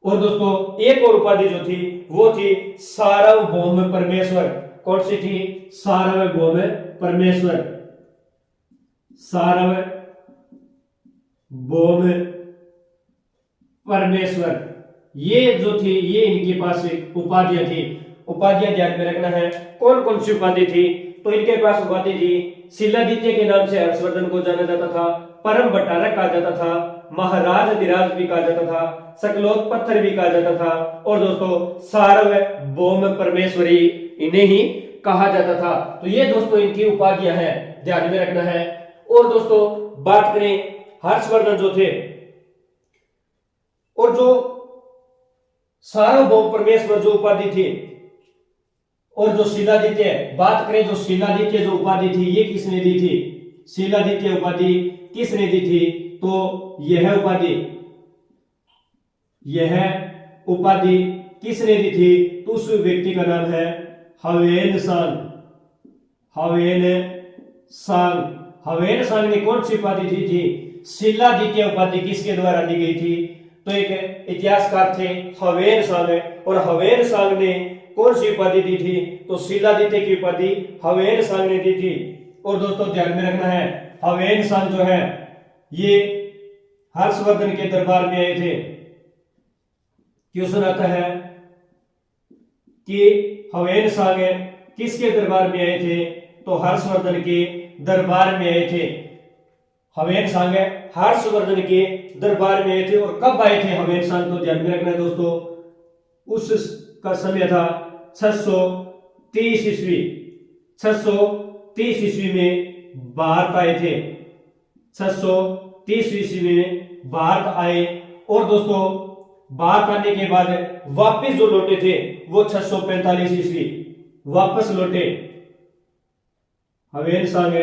और दोस्तों एक और उपाधि जो थी वो थी सार्वभौम परमेश्वर, कौन सी थी, सार्वभौम परमेश्वर, सार्वभौम परमेश्वर, ये जो थी ये इनके पास उपाधियां थी। उपाधियां ध्यान में रखना है कौन कौन सी उपाधि थी, तो इनके पास उपाधि थी शिलादित्य के नाम से हर्षवर्धन को जाना जाता था, परम भट्टारक कहा जाता था, महाराज धीराज भी कहा जाता था, सकलोत पत्थर भी कहा जाता था, और दोस्तों सार्वभौम परमेश्वरी इन्हें ही कहा जाता था। तो ये दोस्तों इनकी उपाधियां हैं, ध्यान में रखना है। और दोस्तों बात करें हर्षवर्धन जो थे और जो सार्वभौम परमेश्वर जो उपाधि थी, और जो शिलादित्य, बात करें जो शिलादित्य जो उपाधि थी ये किसने दी थी, शिलादित्य उपाधि किसने दी थी, तो यह उपाधि किसने दी थी, तो उस व्यक्ति का नाम है हवेनसांग, हवेनसांग ने कौन सी उपाधि दी थी, शिलादित्य उपाधि किसके द्वारा दी गई थी, तो एक इतिहासकार थे हवेनसांग, और हवेनसांग ने कौन सी उपाधि दी थी, तो शिलादित्य की उपाधि हवेनसांग ने दी थी। और दोस्तों ध्यान में रखना है हवेनसांग जो है ये हर्षवर्धन के दरबार में आए थे। क्वेश्चन आता है कि हवेनसांग किसके दरबार में आए थे, तो हर्षवर्धन के दरबार में आए थे। हवेनसांग हर्षवर्धन के दरबार में आए थे। और कब आए थे हवेनसांग, तो ध्यान में रखना है दोस्तों, उस का समय था 630 ईस्वी, 630 ईस्वी में भारत आए थे, 630 ईस्वी में भारत आए। और दोस्तों भारत आने के बाद वापस जो लौटे थे वो 645 ईस्वी वापस लौटे। हवेनसांग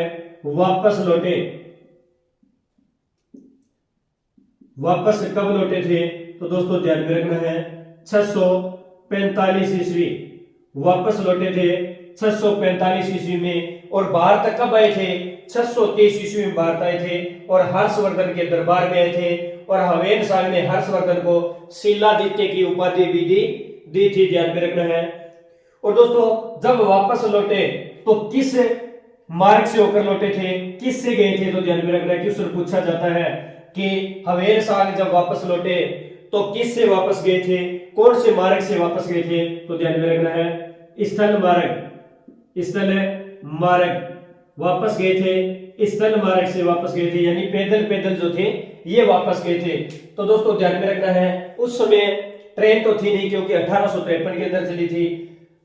वापस लौटे। वापस कब लौटे थे? तो दोस्तों ध्यान में रखना है 645 ईस्वी वापस लौटे थे 645 ईस्वी में। और भारत कब आए थे? 623 ईस्वी में भारत आए थे और हर्षवर्धन के दरबार में आए थे। और हवेन सांग ने हर्षवर्धन को शिलादित्य की उपाधि भी दी थी, ध्यान में रखना है। और दोस्तों जब वापस लौटे तो किस मार्ग से होकर लौटे थे, किससे गए थे? तो ध्यान में रखना है, क्वेश्चन पूछा जाता है कि हवेन सांग जब वापस लौटे तो किससे वापस गए थे, कौन से मार्ग से वापस गए थे? तो ध्यान में रखना है स्थल मार्ग वापस गए थे, स्थल मार्ग से वापस गए थे, यानी पैदल जो थे ये वापस गए थे। तो दोस्तों ध्यान में रखना है उस समय ट्रेन तो थी नहीं, क्योंकि 1853 के अंदर चली थी,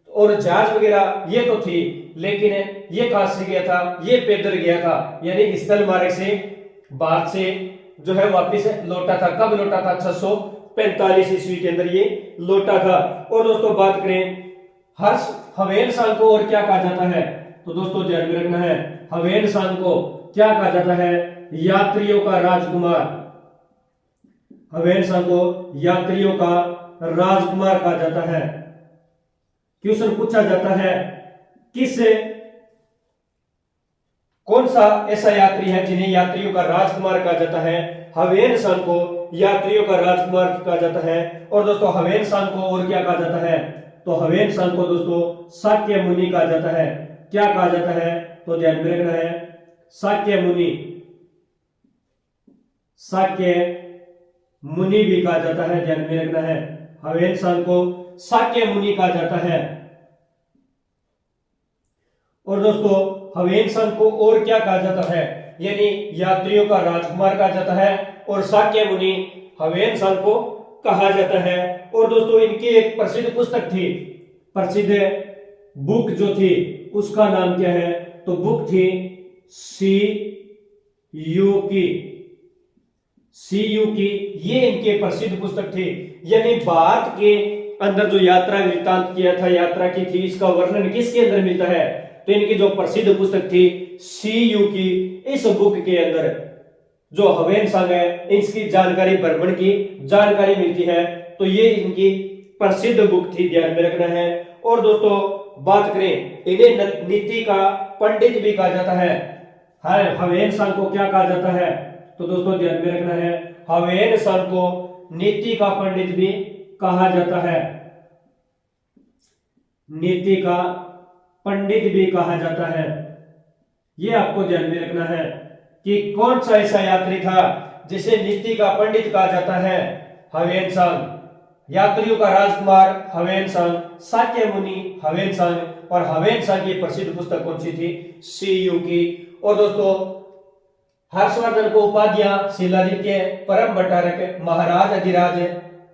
और जहाज वगैरह ये तो थी, लेकिन ये कहां से गया था? ये पैदल गया था, यानी स्थल मार्ग से भारत से जो है वापिस लौटा था। कब लौटा था? 645 ईस्वी के अंदर ये लौटा था। और दोस्तों बात करें हवेन सांग को और क्या कहा जाता है? तो दोस्तों ध्यान में रखना है हवेन सांग को क्या कहा जाता है? यात्रियों का राजकुमार। हवेन सांग को यात्रियों का राजकुमार कहा जाता है। क्वेश्चन पूछा जाता है कौन सा ऐसा यात्री है जिन्हें यात्रियों का राजकुमार कहा जाता है? हवेन सांग को यात्रियों का राजकुमार कहा जाता है। और दोस्तों हवेन सांग को और क्या कहा जाता है? तो हवेन सांग को दोस्तों शाक्य मुनि कहा जाता है। क्या कहा जाता है? तो ध्यान में रखना है शाक्य मुनि भी कहा जाता है, ध्यान में रखना है। हवेन सांग को शाक्य मुनि कहा जाता है। और दोस्तों हवेन सांग को और क्या कहा जाता है? यानी यात्रियों का राजकुमार कहा जाता है और शाक्य मुनि हवेन सांग को कहा जाता है। और दोस्तों इनकी एक प्रसिद्ध पुस्तक थी, प्रसिद्ध बुक जो थी उसका नाम क्या है? तो बुक थी सीयू की, ये इनके प्रसिद्ध पुस्तक थी। यानी भारत के अंदर जो यात्रा वृत्तांत किया था, यात्रा की थी, इसका वर्णन किसके अंदर मिलता है? तो इनकी जो प्रसिद्ध पुस्तक थी सीयू की, इस बुक के अंदर जो हवेन सांग है इसकी जानकारी, भ्रमण की जानकारी मिलती है। तो ये इनकी प्रसिद्ध बुक थी, ध्यान में रखना है। और दोस्तों बात करें इन्हें नीति का पंडित भी कहा जाता है। हवेन सांग को क्या कहा जाता है? तो दोस्तों ध्यान में रखना है हवेन सांग को नीति का पंडित भी कहा जाता है। नीति का पंडित भी कहा जाता है। यह आपको ध्यान में रखना है कि कौन सा ऐसा यात्री था जिसे नीति का पंडित कहा जाता है? हवेन सांग। यात्रियों का राजकुमार हवेन सांग, शाक्य मुनि हवेन सांग, और हवेन सांग की प्रसिद्ध पुस्तक कौन सी थी? सीयू की। और दोस्तों हर्षवर्धन को उपाधियां शिलादित्य, परम भट्टारक, महाराज अधिराज,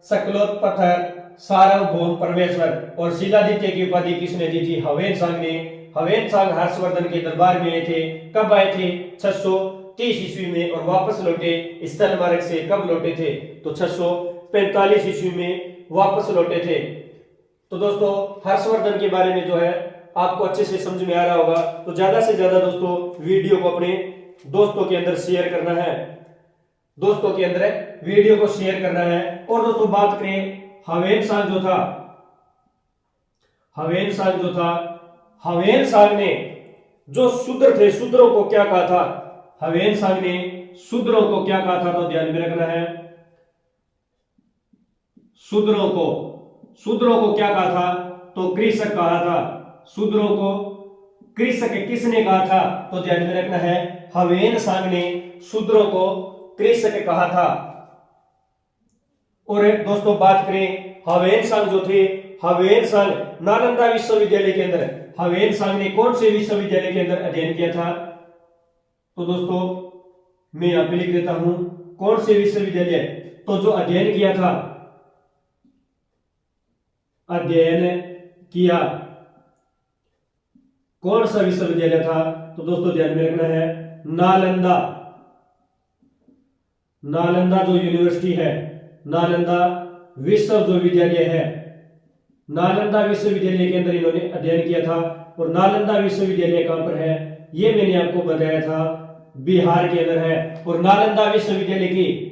सकलोत्पथर, सार्वभौम परमेश्वर और शिलादित्य की उपाधि किसने दी थी? हवेन सांग ने। हवेन सांग हर्षवर्धन के दरबार में आए थे। कब आए थे? 630 ईस्वी में। और वापस लौटे स्थल मार्ग से कब लौटे थे? तो 645 ईस्वी में वापस लौटे थे। तो दोस्तों हर्षवर्धन के बारे में जो है आपको अच्छे से समझ में आ रहा होगा। तो ज्यादा से ज्यादा दोस्तों वीडियो को अपने दोस्तों के अंदर शेयर करना है, दोस्तों के अंदर वीडियो को शेयर करना है। और दोस्तों बात करें हवेन सांग जो था, हवेन सांग ने जो शूद्र थे, शूद्रों को क्या कहा था? हवेन सांग ने शूद्रों को क्या कहा था? तो ध्यान में रखना है शूद्रों को क्या कहा था? तो कृषक कहा था। शूद्रों को कृषक किसने कहा था? तो ध्यान में रखना है हवेन सांग ने शूद्रों को कृषक कहा था। और दोस्तों बात करें हवेन सांग जो थे, हवेन सांग नालंदा विश्वविद्यालय के अंदर, हवेन सांग ने कौन से विश्वविद्यालय के अंदर अध्ययन किया था? तो दोस्तों मैं यहां पे लिख देता हूं कौन से विश्वविद्यालय। तो जो अध्ययन किया कौन सा विश्वविद्यालय था? तो दोस्तों ध्यान में रखना है नालंदा जो यूनिवर्सिटी है, नालंदा विश्वविद्यालय है, नालंदा विश्वविद्यालय के अंदर इन्होंने अध्ययन किया था। और नालंदा विश्वविद्यालय कहां पर है? ये मैंने आपको बताया था बिहार के अंदर है। और नालंदा विश्वविद्यालय की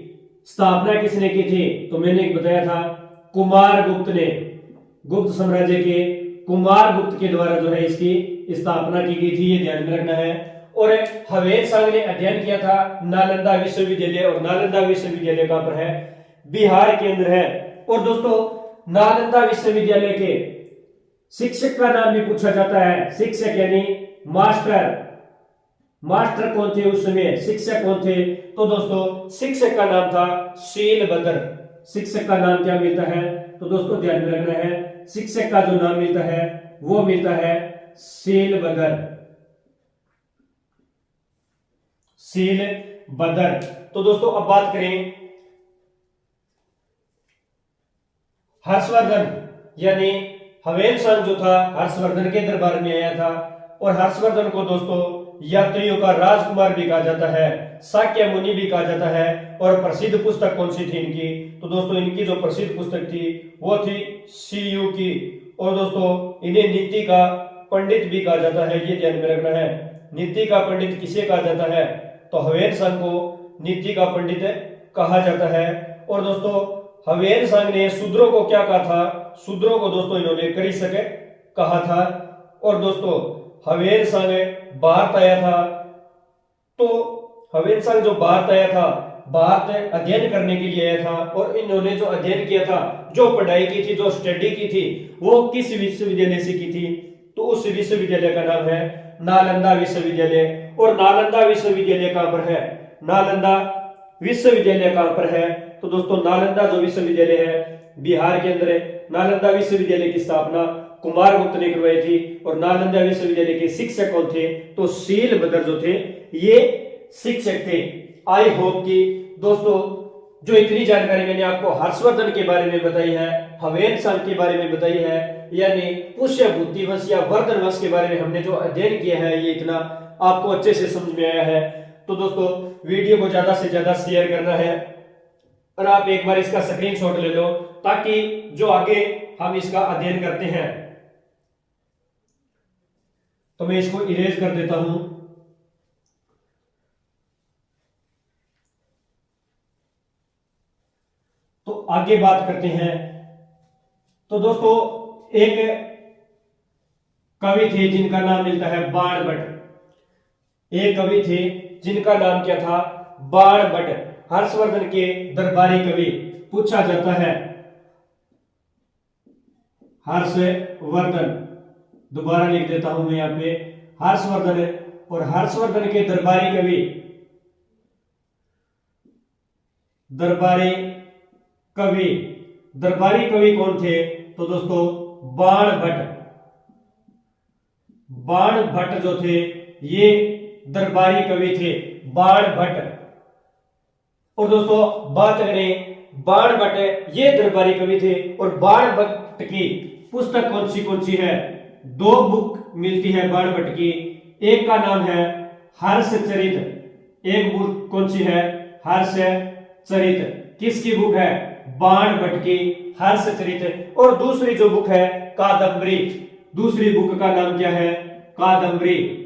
स्थापना किसने की थी? तो मैंने एक बताया था कुमार गुप्त ने, गुप्त साम्राज्य के कुमार गुप्त के द्वारा जो है इसकी स्थापना की गई थी, ये ध्यान में रखना है। और ह्वेन-सांग ने अध्ययन किया था नालंदा विश्वविद्यालय, और नालंदा विश्वविद्यालय कहां पर है? बिहार के अंदर है। और दोस्तों नालंदा विश्वविद्यालय के शिक्षक का नाम भी पूछा जाता है, शिक्षक यानी मास्टर। मास्टर कौन थे उस समय, शिक्षक कौन थे? तो दोस्तों शिक्षक का नाम था शीलभद्र। शिक्षक का नाम क्या मिलता है? तो दोस्तों ध्यान में रखना है, शिक्षक का जो नाम मिलता है वो मिलता है शीलभद्र। शीलभद्र। तो दोस्तों अब बात करें हर्षवर्धन, यानी ह्वेन-सांग जो था हर्षवर्धन के दरबार में आया था। और हर्षवर्धन को दोस्तों यात्रियों का राजकुमार भी कहा जाता है, शाक्य मुनि भी कहा जाता है। और प्रसिद्ध पुस्तक कौन सी थी इनकी? तो दोस्तों इनकी जो प्रसिद्ध पुस्तक थी वो थी सीयू की। और दोस्तों इन्हें नीति का पंडित भी कहा जाता है, ये ध्यान में रखना है। नीति का पंडित किसे कहा जाता है? तो ह्वेन-सांग को नीति का पंडित कहा जाता है। और दोस्तों ह्वेन-सांग ने शूद्रों को क्या कहा था? शूद्रों को दोस्तों इन्होंने कृषक कहा था। और दोस्तों ह्वेन-सांग भारत आया था, तो ह्वेन-सांग जो भारत आया था, भारत अध्ययन करने के लिए आया था। और इन्होंने जो अध्ययन किया था, जो पढ़ाई की थी, जो स्टडी की थी, वो किस विश्वविद्यालय से की थी? तो उस विश्वविद्यालय का नाम है नालंदा विश्वविद्यालय। और नालंदा विश्वविद्यालय कहां पर है? नालंदा विश्वविद्यालय कहां पर है? तो दोस्तों नालंदा जो विश्वविद्यालय है बिहार के अंदर है। नालंदा विश्वविद्यालय की स्थापना कुमार गुप्त ने करवाई थी। और नालंदा विश्वविद्यालय के शिक्षक कौन थे? तो शीलभद्र जो थे ये शिक्षक थे। आई होप कि दोस्तों जो इतनी जानकारी मैंने आपको हर्षवर्धन के बारे में बताई है, ह्वेन-सांग के बारे में बताई है, यानी पुष्यभूति वंश या वर्धन वंश के बारे में हमने जो अध्ययन किया है, ये इतना आपको अच्छे से समझ में आया है। तो दोस्तों वीडियो को ज्यादा से ज्यादा शेयर करना है, और आप एक बार इसका स्क्रीनशॉट ले लो, ताकि जो आगे हम इसका अध्ययन करते हैं। तो मैं इसको इरेज कर देता हूं। तो आगे बात करते हैं। तो दोस्तों एक कवि थे जिनका नाम मिलता है बाणभट्ट। एक कवि थे जिनका नाम क्या था? बाणभट्ट। हर्षवर्धन के दरबारी कवि पूछा जाता है हर्षवर्धन। दोबारा लिख देता हूं मैं यहाँ पे हर्षवर्धन। और हर्षवर्धन के दरबारी कवि, दरबारी कवि, दरबारी कवि कौन थे? तो दोस्तों बाणभट्ट। बाणभट्ट जो थे ये दरबारी कवि थे, बाणभट्ट। और दोस्तों बात करें बाणभट्ट ये दरबारी कवि थे। और बाणभट्ट की पुस्तक कौन सी है? दो बुक मिलती है बाणभट्ट की। एक का नाम है हर्षचरित। एक बुक कौन सी है? हर्षचरित। किसकी बुक है? बाणभट्ट की हर्षचरित। और दूसरी जो बुक है कादंबरी। दूसरी बुक का नाम क्या है? कादंबरी।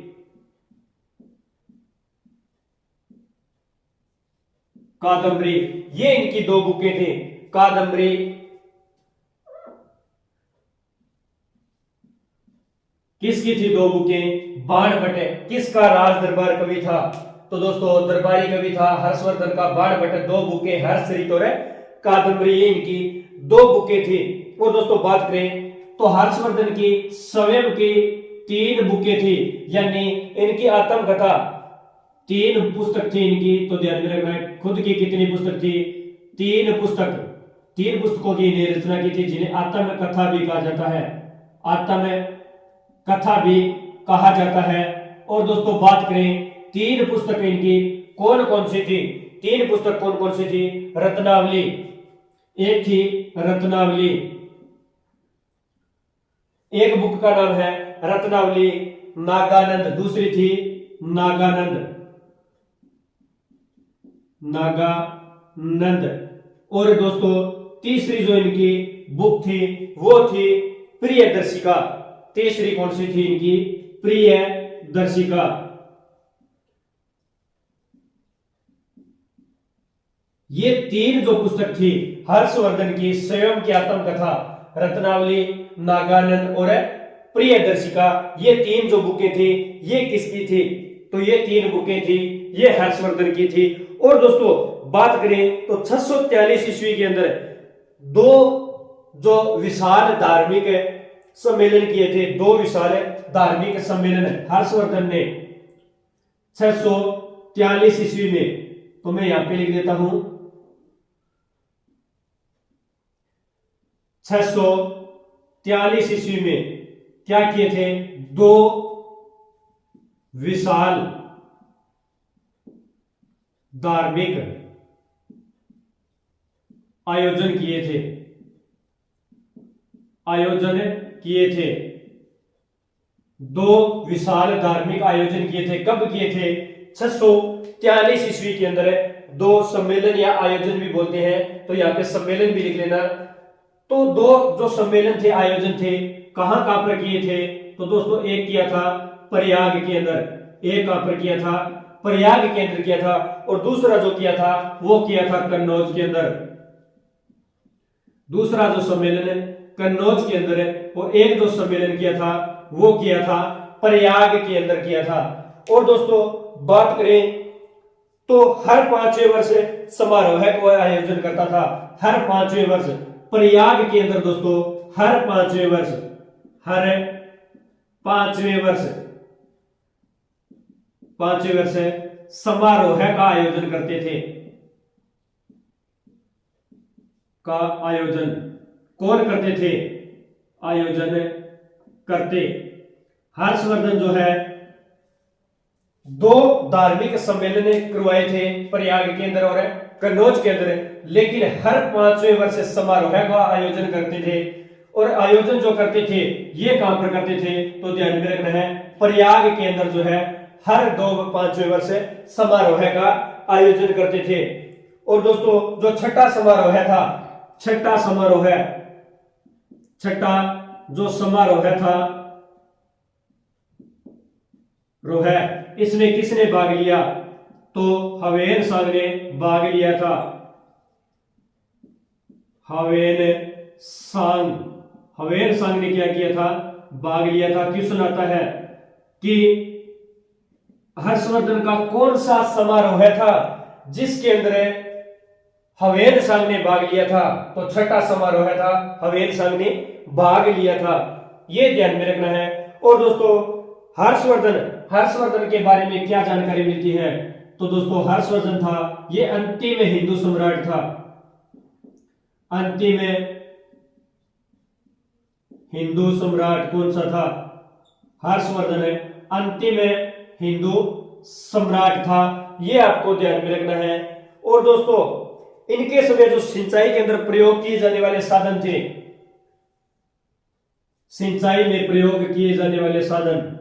कादंबरी, ये इनकी दो बुकें थी। कादंबरी किसकी थी? दो बुकें बाणभट्ट। किसका राज दरबार कवि था? तो दोस्तों दरबारी कवि था हर्षवर्धन का बाणभट्ट। दो बुकें हर्षचरित और कादंबरी, ये इनकी दो बुकें थी। और दोस्तों बात करें तो हर्षवर्धन की स्वयं की 3 बुकें थी, यानी इनकी आत्मकथा 3 पुस्तक थी इनकी। तो ध्यान में रखना है, खुद की कितनी पुस्तक थी? 3 पुस्तक। 3 पुस्तकों की इन्हें रचना की थी, जिन्हें आत्मकथा भी कहा जाता है। आत्मकथा भी कहा जाता है। और दोस्तों बात करें 3 पुस्तक इनकी कौन कौन सी थी? 3 पुस्तक कौन कौन सी थी? रत्नावली एक थी, रत्नावली। एक बुक का नाम है रत्नावली। नागानंद दूसरी थी, नागानंद। नागानंद। और दोस्तों तीसरी जो इनकी बुक थी वो थी प्रियदर्शिका। तीसरी कौन सी थी इनकी? प्रियदर्शिका। ये तीन जो पुस्तक थी हर्षवर्धन की स्वयं की आत्मकथा, रत्नावली, नागानंद और प्रियदर्शिका, ये तीन जो बुकें थी ये किसकी थी? तो ये तीन बुकें थी ये हर्षवर्धन की थी। और दोस्तों बात करें तो 643 ईस्वी के अंदर दो जो विशाल धार्मिक सम्मेलन किए थे, दो विशाल धार्मिक सम्मेलन हर्षवर्धन ने 643 ईस्वी में, तो मैं यहां पे लिख देता हूं 643 ईस्वी में क्या किए थे? दो विशाल धार्मिक आयोजन किए थे, दो विशाल धार्मिक आयोजन किए थे। कब किए थे? 643 ईस्वी के अंदर दो सम्मेलन या आयोजन भी बोलते हैं, तो यहाँ पे सम्मेलन भी लिख लेना। तो दो जो सम्मेलन थे, आयोजन थे, कहां पर किए थे? तो दोस्तों एक किया था प्रयाग के अंदर, एक कहां पर किया था? प्रयाग के अंदर किया था। और दूसरा जो किया था वो किया था कन्नौज के अंदर। दूसरा जो सम्मेलन है कन्नौज के अंदर है, और एक जो सम्मेलन किया था वो किया था प्रयाग के अंदर किया था। और दोस्तों बात करें तो हर 5वें वर्ष समारोह को आयोजन करता था, हर 5वें वर्ष प्रयाग के अंदर दोस्तों, हर 5वें वर्ष समारोह का आयोजन करते थे। का आयोजन कौन करते थे? आयोजन करते हर्षवर्धन जो है दो धार्मिक सम्मेलन करवाए थे प्रयाग के अंदर और कन्नौज के अंदर, लेकिन हर 5वें वर्ष समारोह का आयोजन करते थे। और आयोजन जो करते थे ये कहां पर करते थे? तो ध्यान में रखना है प्रयाग के अंदर जो है हर 5वें वर्ष समारोह का आयोजन करते थे। और दोस्तों जो छठा समारोह था, छठा जो समारोह था इसमें किसने भाग लिया? तो हवेन सांग ने भाग लिया था। हवेन सांग ने क्या किया था? भाग लिया था। क्यों सुनाता है कि हर्षवर्धन का कौन सा समारोह था जिसके अंदर हवेन सांग ने भाग लिया था? तो छठा समारोह था, हवेन सांग ने भाग लिया था, ये ध्यान में रखना है। और दोस्तों हर्षवर्धन के बारे में क्या जानकारी मिलती है? तो दोस्तों हर्षवर्धन था ये अंतिम हिंदू सम्राट था, अंतिम हिंदू सम्राट कौन सा था? हर्षवर्धन है अंतिम हिंदू सम्राट था, ये आपको ध्यान में रखना है। और दोस्तों इनके समय जो सिंचाई के अंदर प्रयोग किए जाने वाले साधन थे, सिंचाई में प्रयोग किए जाने वाले साधन,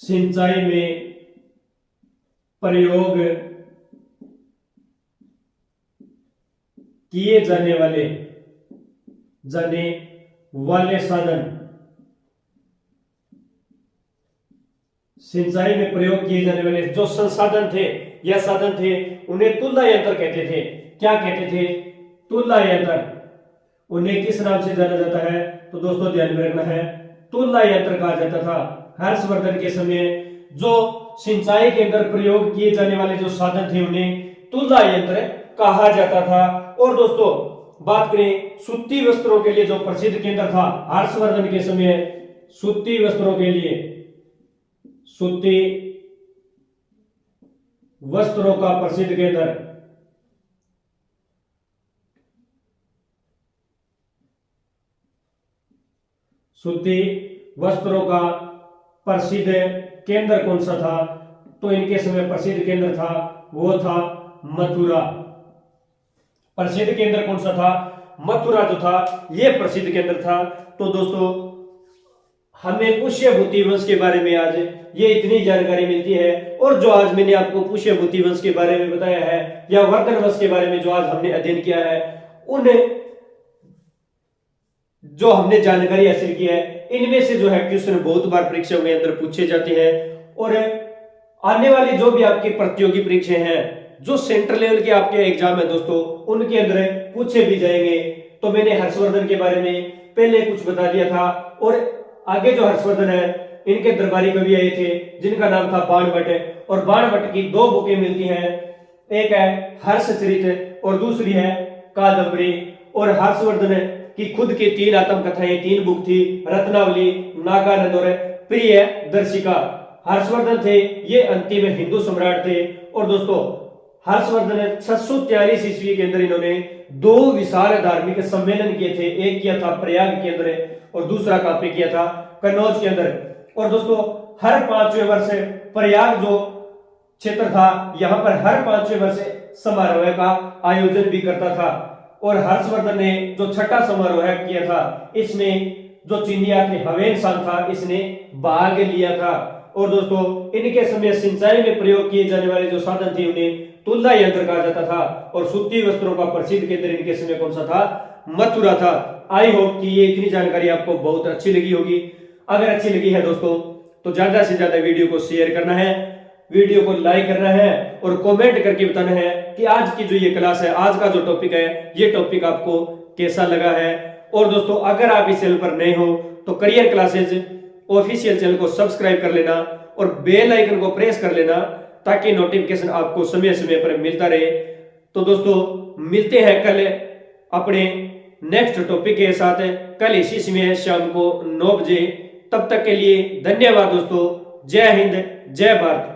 सिंचाई में प्रयोग किए जाने वाले साधन, सिंचाई में प्रयोग किए जाने वाले जो संसाधन थे या साधन थे उन्हें तुलना यंत्र कहते थे। क्या कहते थे? तुलना यंत्र। उन्हें किस नाम से जाना जाता है? तो दोस्तों ध्यान में रखना है तुलना यंत्र कहा जाता था। हर्षवर्धन के समय जो सिंचाई के अंदर प्रयोग किए जाने वाले जो साधन थे उन्हें तुलना यंत्र कहा जाता था। और दोस्तों बात करें सूती वस्त्रों के लिए जो प्रसिद्ध केंद्र था हर्षवर्धन के समय, सूती वस्त्रों के लिए, सूती वस्त्रों का प्रसिद्ध केंद्र, सूती वस्त्रों का प्रसिद्ध केंद्र कौन सा था? तो इनके समय प्रसिद्ध केंद्र था वो था मथुरा। प्रसिद्ध केंद्र कौन सा था? मथुरा जो था यह प्रसिद्ध केंद्र था। तो दोस्तों हमें पुष्यभूति वंश के बारे में आज ये इतनी जानकारी मिलती है। और जो आज मैंने आपको पुष्यभूति वंश के बारे में बताया है या वर्धन वंश के बारे में जो आज हमने अध्ययन किया है, उन्हें जो हमने जानकारी हासिल की है इनमें से जो है क्वेश्चन बहुत बार परीक्षा के अंदर पूछे जाते हैं। और आने वाली जो भी आपकी प्रतियोगी परीक्षाएं हैं जो सेंट्रल लेवल के आपके एग्जाम है दोस्तों उनके अंदर पूछे भी जाएंगे। तो मैंने हर्षवर्धन के बारे में पहले कुछ बता दिया था, और आगे जो हर्षवर्धन है इनके दरबारी कवि आए थे जिनका नाम था बाणभट्ट, और बाणभट्ट की दो बुकें मिलती हैं, एक है हर्षचरित और दूसरी है कादम्बरी। और हर्षवर्धन की खुद की 3 आत्मकथाएं, 3 बुक थी, रत्नावली, नागानंद और प्रिय दर्शिका। हर्षवर्धन थे ये अंतिम हिंदू सम्राट थे। और दोस्तों हर्षवर्धन 643 ईस्वी के अंदर इन्होंने 2 विशाल धार्मिक सम्मेलन किए थे, एक किया था प्रयाग के अंदर और दूसरा कहां पे किया था, कन्नौज के अंदर। और दोस्तों हर 5वें वर्ष प्रयाग जो क्षेत्र था यहाँ पर हर 5वें वर्ष समारोह का आयोजन भी करता था। और हर्षवर्धन ने जो छठा समारोह किया था इसमें जो चिनिया के हवेन शान था इसने भाग लिया था। और दोस्तों इनके समय सिंचाई में प्रयोग किए जाने वाले जो साधन थे उन्हें तुल्ला यंत्र कहा जाता था, और सूती वस्त्रों का प्रसिद्ध केंद्र इनके समय कौन सा था, मथुरा था। आई होप कि ये इतनी जानकारी आपको बहुत अच्छी लगी होगी। अगर अच्छी लगी है दोस्तों तो ज्यादा से ज्यादा वीडियो को शेयर करना है, वीडियो को लाइक करना है और कमेंट करके बताना है कि आज की जो ये क्लास है, आज का जो टॉपिक है, ये टॉपिक आपको कैसा लगा है। और दोस्तों अगर आप इस चैनल पर नए हो तो करियर क्लासेज ऑफिशियल चैनल को सब्सक्राइब कर लेना और बेल आइकन को प्रेस कर लेना ताकि नोटिफिकेशन आपको समय समय पर मिलता रहे। तो दोस्तों मिलते हैं कल अपने नेक्स्ट टॉपिक के साथ, कल इसी समय शाम को 9 बजे। तब तक के लिए धन्यवाद दोस्तों। जय हिंद, जय भारत।